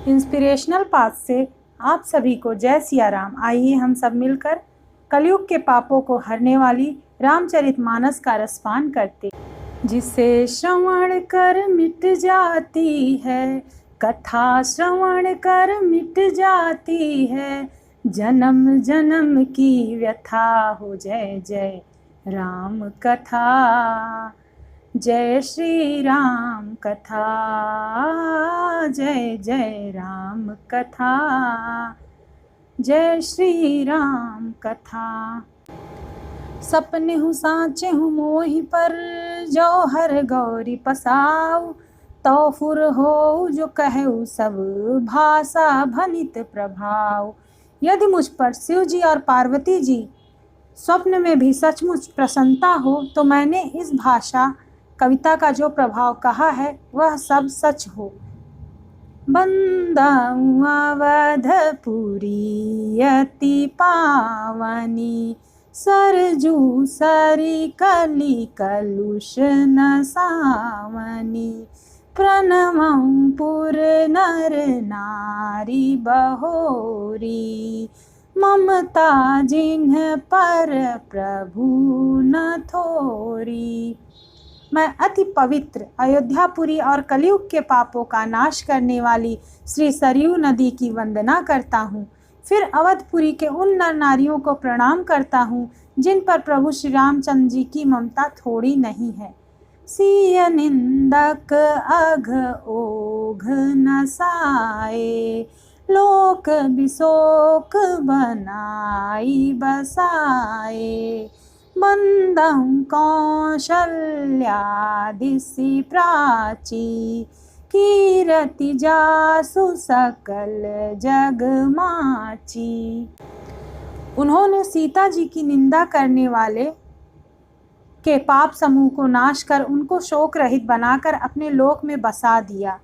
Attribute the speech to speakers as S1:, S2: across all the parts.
S1: Inspirational path से आप सभी को जय सिया राम। आइए हम सब मिलकर कलयुग के पापों को हरने वाली रामचरितमानस का रसपान करते। जिसे श्रवण कर मिट जाती है, कथा श्रवण कर मिट जाती है, जन्म जन्म की व्यथा हो जय जय राम कथा। जय श्री राम कथा, जय जय राम कथा, जय श्री राम कथा। सपने हूँ साँचे हूँ मोहि पर, जो हर गौरी पसाऊ, तो फुर हो जो कहू सब भाषा भनित प्रभाव। यदि मुझ पर शिव जी और पार्वती जी स्वप्न में भी सचमुच प्रसन्नता हो, तो मैंने इस भाषा कविता का जो प्रभाव कहा है वह सब सच हो। बंदाऊं अवधपुरी अति पावनी, सरजू सरी कली कलुष न सावनी, प्रणमं पुर नर नारी बहोरी, ममता जिन्ह पर प्रभु न थोरी। मैं अति पवित्र अयोध्यापुरी और कलयुग के पापों का नाश करने वाली श्री सरयू नदी की वंदना करता हूँ। फिर अवधपुरी के उन नर नारियों को प्रणाम करता हूँ जिन पर प्रभु श्री रामचंद्र जी की ममता थोड़ी नहीं है। सिय निंदक अघ ओघ न साए, लोक बिशोक बनाई बसाए, बंदहु कौशल्यादिसि प्राची, कीरति जासु सकल जग माची। उन्होंने सीता जी की निंदा करने वाले के पाप समूह को नाश कर उनको शोक रहित बनाकर अपने लोक में बसा दिया।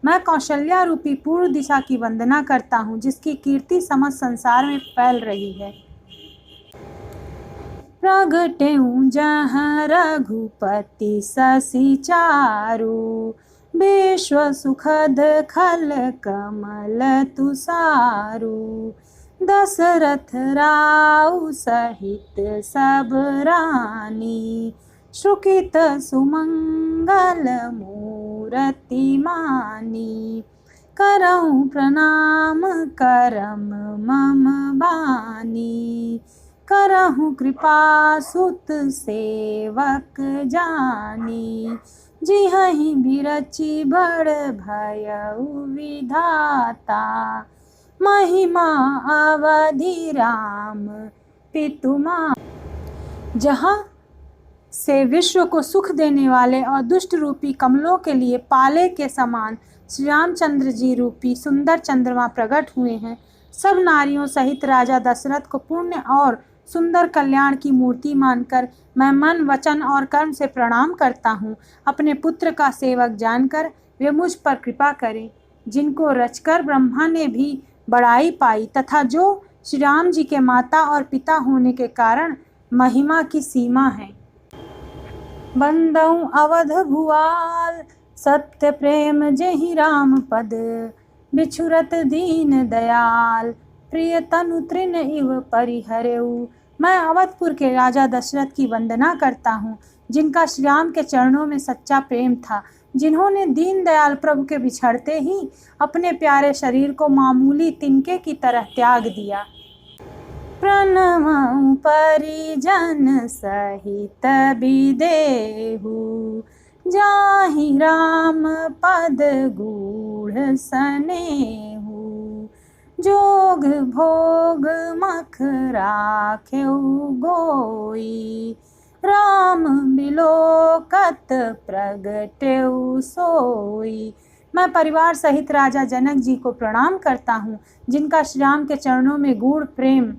S1: मैं कौशल्या रूपी पूर्व दिशा की वंदना करता हूँ, जिसकी कीर्ति समस्त संसार में फैल रही है। प्रगटेऊं जहाँ रघुपति शशि चारु, विश्व सुखद खल कमल तुषारु, दशरथ राउ सहित सब रानी, सुखित सुमंगल मूरति मानी, करऊं प्रणाम करम मम बानी, करहूँ कृपा सुत सेवक जानी, जिहहि बिरचि बड़ भयउ विधाता, महिमा अवधि राम पितुमा। जहाँ से विश्व को सुख देने वाले और दुष्ट रूपी कमलों के लिए पाले के समान श्री रामचंद्र जी रूपी सुंदर चंद्रमा प्रकट हुए हैं, सब नारियों सहित राजा दशरथ को पुण्य और सुंदर कल्याण की मूर्ति मानकर मैं मन वचन और कर्म से प्रणाम करता हूँ। अपने पुत्र का सेवक जानकर वे मुझ पर कृपा करें, जिनको रचकर ब्रह्मा ने भी बड़ाई पाई तथा जो श्री राम जी के माता और पिता होने के कारण महिमा की सीमा है। बंदऊं अवध भुआल, सत्य प्रेम जेहि राम पद, बिछुरत दीन दयाल, प्रिय तनु तृण इव परिहरेऊ। मैं अवधपुर के राजा दशरथ की वंदना करता हूँ, जिनका श्री राम के चरणों में सच्चा प्रेम था, जिन्होंने दीन दयाल प्रभु के बिछड़ते ही अपने प्यारे शरीर को मामूली तिनके की तरह त्याग दिया। प्रणमं परिजन सहित विदेहु, जाहि राम पद गूढ़ सनेहु, जोग भोग मख राखेउ गोई, राम बिलोकत प्रगटेउ सोई। मैं परिवार सहित राजा जनक जी को प्रणाम करता हूँ, जिनका श्री राम के चरणों में गूढ़ प्रेम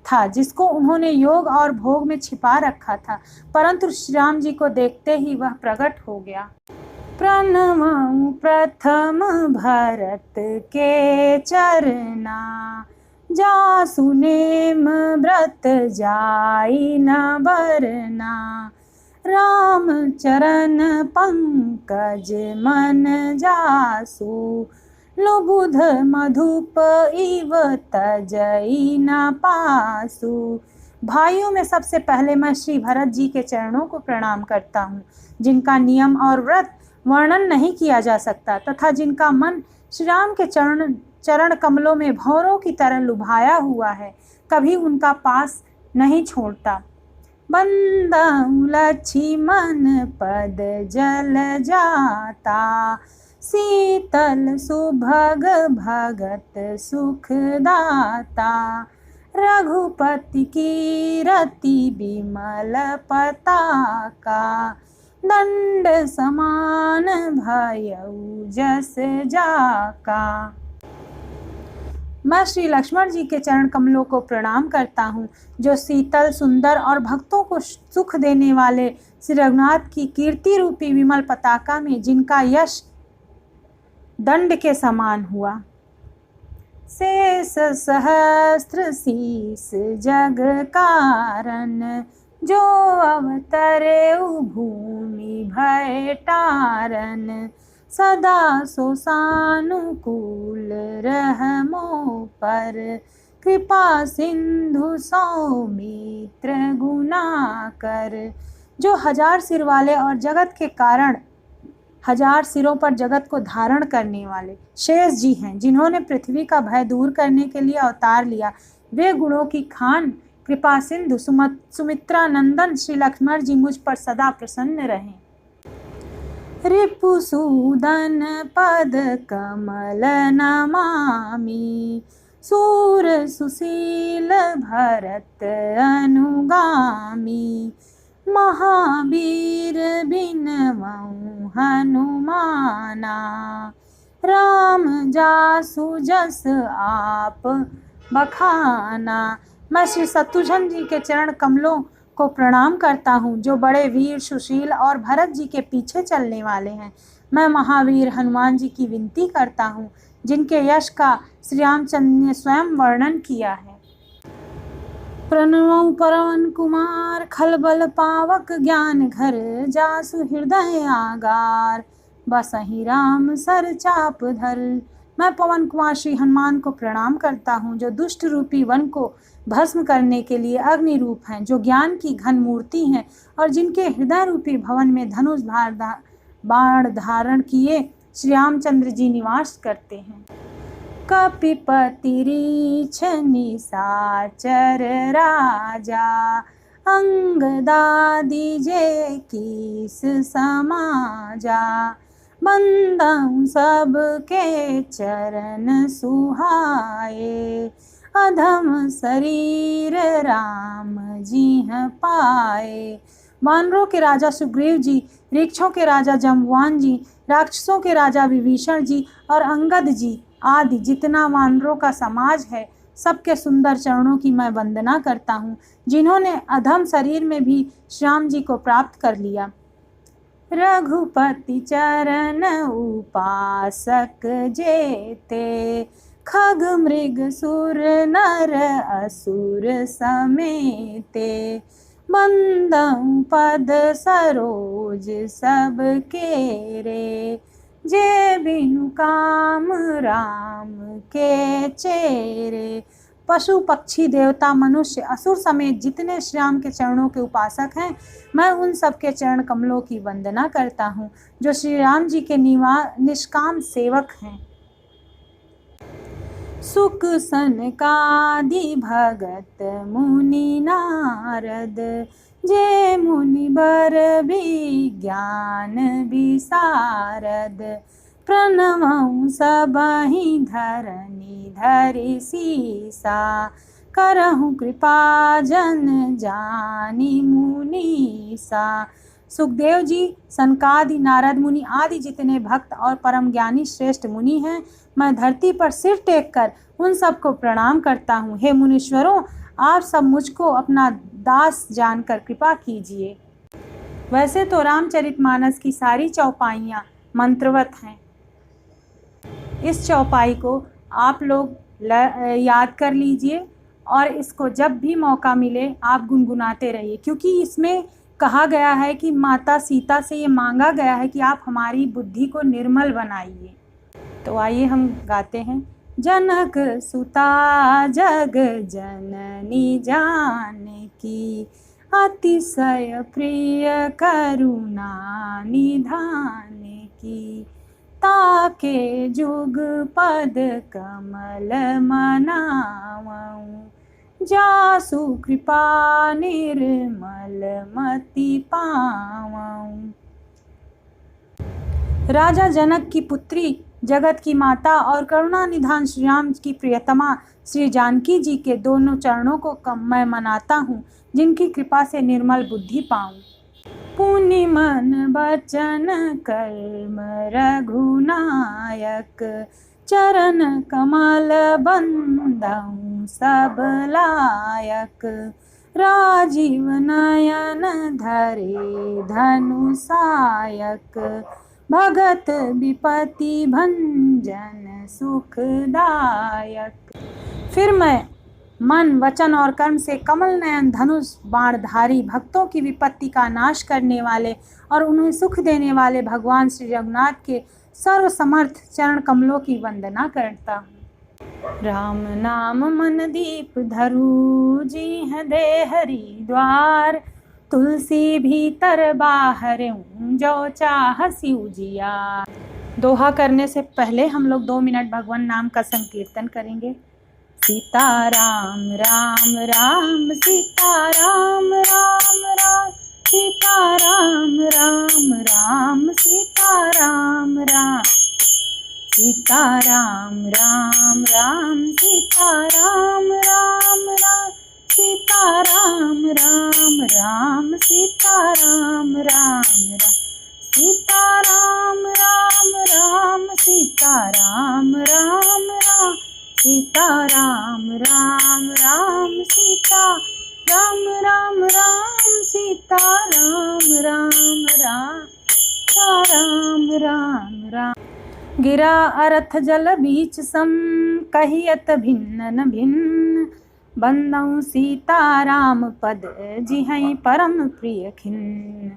S1: था, जिसको उन्होंने योग और भोग में छिपा रखा था, परंतु श्री राम जी को देखते ही वह प्रकट हो गया। प्रणमं प्रथम भरत के चरना, जासु नेम व्रत जाई न बरना, राम चरण पंकज मन जासु, लुबुध मधुप इव तजई न पासु। भाइयों में सबसे पहले मैं श्री भरत जी के चरणों को प्रणाम करता हूँ, जिनका नियम और व्रत वर्णन नहीं किया जा सकता तथा जिनका मन श्री राम के चरण कमलों में भंवरों की तरह लुभाया हुआ है, कभी उनका पास नहीं छोड़ता। बंदहु लक्ष्मण पद जल जाता, शीतल सुभग भगत सुखदाता। रघुपति की रति विमल पताका, दंड समान भयउ जस जाका। मैं श्री लक्ष्मण जी के चरण कमलों को प्रणाम करता हूँ, जो शीतल सुंदर और भक्तों को सुख देने वाले श्री रघुनाथ की कीर्ति रूपी विमल पताका में जिनका यश दंड के समान हुआ। शेष सहस्त्र शीस जग कारण, जो अवतरे भूमि भय टारन। सदा सो सानुकूल रहमो पर, कृपा सिंधु सौमित्र गुना कर। जो हजार सिर वाले और जगत के कारण हजार सिरों पर जगत को धारण करने वाले शेष जी हैं, जिन्होंने पृथ्वी का भय दूर करने के लिए अवतार लिया। वे गुणों की खान कृपा सिंधु सुमित्रा नंदन श्री लक्ष्मण जी मुझ पर सदा प्रसन्न रहें। रिपुसूदन पद कमल नमामि, सूर सुशील भरत अनुगामी। महावीर बिनवऊँ हनुमाना, राम जासु जस आप बखाना। मैं श्री शत्रुघ्न जी के चरण कमलों को प्रणाम करता हूँ, जो बड़े वीर सुशील और भरत जी के पीछे चलने वाले हैं। मैं महावीर हनुमान जी की विनती करता हूँ, जिनके यश का श्री रामचंद्र ने स्वयं वर्णन किया है। प्रणव पवन कुमार, खलबल पावक ज्ञान घर, जासु हृदय आगार, बसहि राम सर चाप धर। मैं पवन कुमार श्री हनुमान को प्रणाम करता हूँ, जो दुष्ट रूपी वन को भस्म करने के लिए अग्नि रूप हैं, जो ज्ञान की घन मूर्ति हैं और जिनके हृदय रूपी भवन में धनुष बाण धारण किए श्री रामचंद्र जी निवास करते हैं। कपिपति रीछ निशाचर राजा, अंगदादि जे कीस समाजा। बंदहु सब के चरण सुहाए, अधम शरीर राम जिह पाए। वानरों के राजा सुग्रीव जी, वृक्षों के राजा जम्बुवान जी, राक्षसों के राजा विभीषण जी और अंगद जी आदि जितना वानरों का समाज है, सबके सुंदर चरणों की मैं वंदना करता हूँ, जिन्होंने अधम शरीर में भी श्याम जी को प्राप्त कर लिया। रघुपति चरण उपासक जेते, खग मृग सुर नर असुर समेते। बंदहु पद सरोज सब केरे, जे बिनु काम राम के चेरे। पशु पक्षी देवता मनुष्य असुर समेत जितने श्री राम के चरणों के उपासक हैं, मैं उन सब के चरण कमलों की वंदना करता हूँ, जो श्री राम जी के निष्काम सेवक हैं। सुख सनकादि भगत मुनि नारद, जे मुनि बर विज्ञान विशारद। प्रणवऊँ सबहि धरनी धरि सीसा, करहु कृपा जन जानी मुनीसा। सुखदेव जी, सनकादि, नारद मुनि आदि जितने भक्त और परम ज्ञानी श्रेष्ठ मुनि हैं, मैं धरती पर सिर टेक कर उन सबको प्रणाम करता हूँ। हे मुनीश्वरों, आप सब मुझको अपना दास जानकर कृपा कीजिए। वैसे तो रामचरितमानस की सारी चौपाइयाँ मंत्रवत हैं। इस चौपाई को आप लोग याद कर लीजिए और इसको जब भी मौका मिले आप गुनगुनाते रहिए, क्योंकि इसमें कहा गया है कि माता सीता से ये मांगा गया है कि आप हमारी बुद्धि को निर्मल बनाइए। तो आइए हम गाते हैं। जनक सुता जग जननी जानकी, अतिशय प्रिय करुणा निधान की। ताके जुग पद कमल मनावऊँ, जासु कृपा निर्मल मति पावऊँ। राजा जनक की पुत्री, जगत की माता और करुणा निधान श्री राम की प्रियतमा श्री जानकी जी के दोनों चरणों को मैं मनाता हूँ, जिनकी कृपा से निर्मल बुद्धि पाऊँ। पुनि मन वचन कर्म रघुनायक, चरण कमल बंदऊँ सब लायक। राजीव नयन धरे धनु सायक, भगत विपति भंजन सुखदायक। फिर मैं मन वचन और कर्म से कमल नयन धनुष बाणधारी, भक्तों की विपत्ति का नाश करने वाले और उन्हें सुख देने वाले भगवान श्री रघुनाथ के सर्वसमर्थ चरण कमलों की वंदना करता हूँ। राम नाम मन दीप धरु, जी हैं दे हरिद्वार। तुलसी भीतर बाहर जो चाह सिउ जिया। दोहा करने से पहले हम लोग 2 मिनट भगवान नाम का संकीर्तन करेंगे। सीता राम राम राम, सीता राम राम राम, सीता राम राम राम, सीता राम राम, सीता राम राम राम, सीता राम राम राम, सीता राम राम राम, सीता राम राम राम, सीता राम राम राम, सीता राम राम राम, सीता राम राम राम, सीता राम राम राम, सीता राम राम राम, सीता राम राम राम। गिरा अरथ जल बीच सम, कहियत भिन्न न भिन्न। बंदऊँ सीता राम पद, जिहै परम प्रिय खिन्न।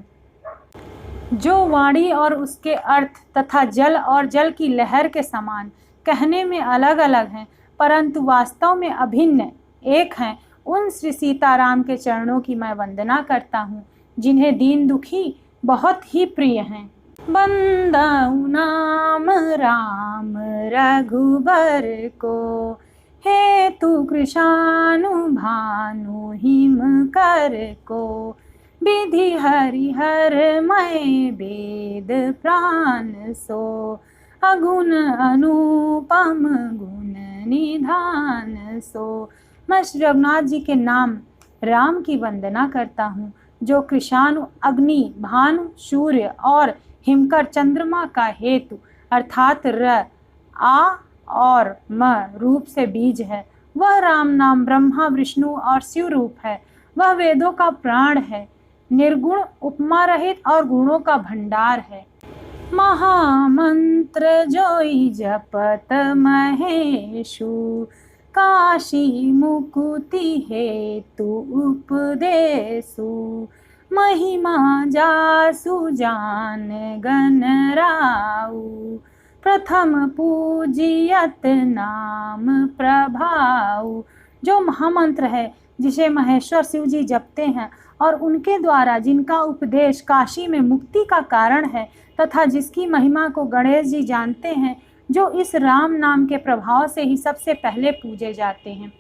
S1: जो वाणी और उसके अर्थ तथा जल और जल की लहर के समान कहने में अलग अलग हैं, परंतु वास्तव में अभिन्न एक हैं, उन श्री सीताराम के चरणों की मैं वंदना करता हूँ, जिन्हें दीन दुखी बहुत ही प्रिय हैं। बंदऊ नाम राम रघुबर को, हेतु कृशानु भानु हिम कर को। विधि हरिहर मय वेद प्राण सो, अगुण अनुपम गुण निधान सो। मैं श्री रघुनाथ जी के नाम राम की वंदना करता हूँ, जो कृशानु अग्नि, भानु सूर्य और हिमकर चंद्रमा का हेतु अर्थात र, आ और म रूप से बीज है। वह राम नाम ब्रह्मा विष्णु और शिव रूप है। वह वेदों का प्राण है, निर्गुण उपमा रहित और गुणों का भंडार है। महामंत्र जोई जपत महेशु, काशी मुकुति हेतु उपदेशु। महिमा जासु जान गण राउ, प्रथम पूजियत नाम प्रभाऊ। जो महामंत्र है जिसे महेश्वर शिव जी जपते हैं और उनके द्वारा जिनका उपदेश काशी में मुक्ति का कारण है, तथा जिसकी महिमा को गणेश जी जानते हैं, जो इस राम नाम के प्रभाव से ही सबसे पहले पूजे जाते हैं।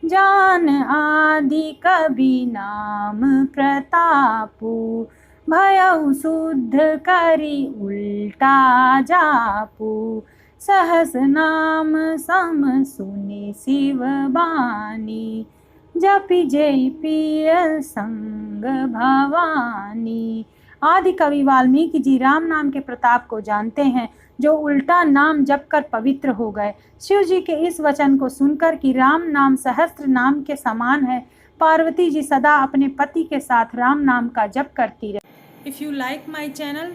S1: जान आदि कवि नाम प्रतापु, भयउ शुद्ध करी उल्टा जापू। सहस नाम सम सुनि शिव बानी, जपि जय पिय संग भवानी। आदि कवि वाल्मीकि जी राम नाम के प्रताप को जानते हैं, जो उल्टा नाम जप कर पवित्र हो गए। शिव जी के इस वचन को सुनकर कि राम नाम सहस्त्र नाम के समान है, पार्वती जी सदा अपने पति के साथ राम नाम का जप करती रहे। If you like my channel,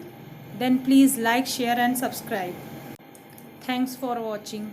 S1: then please like, share and subscribe. Thanks for watching.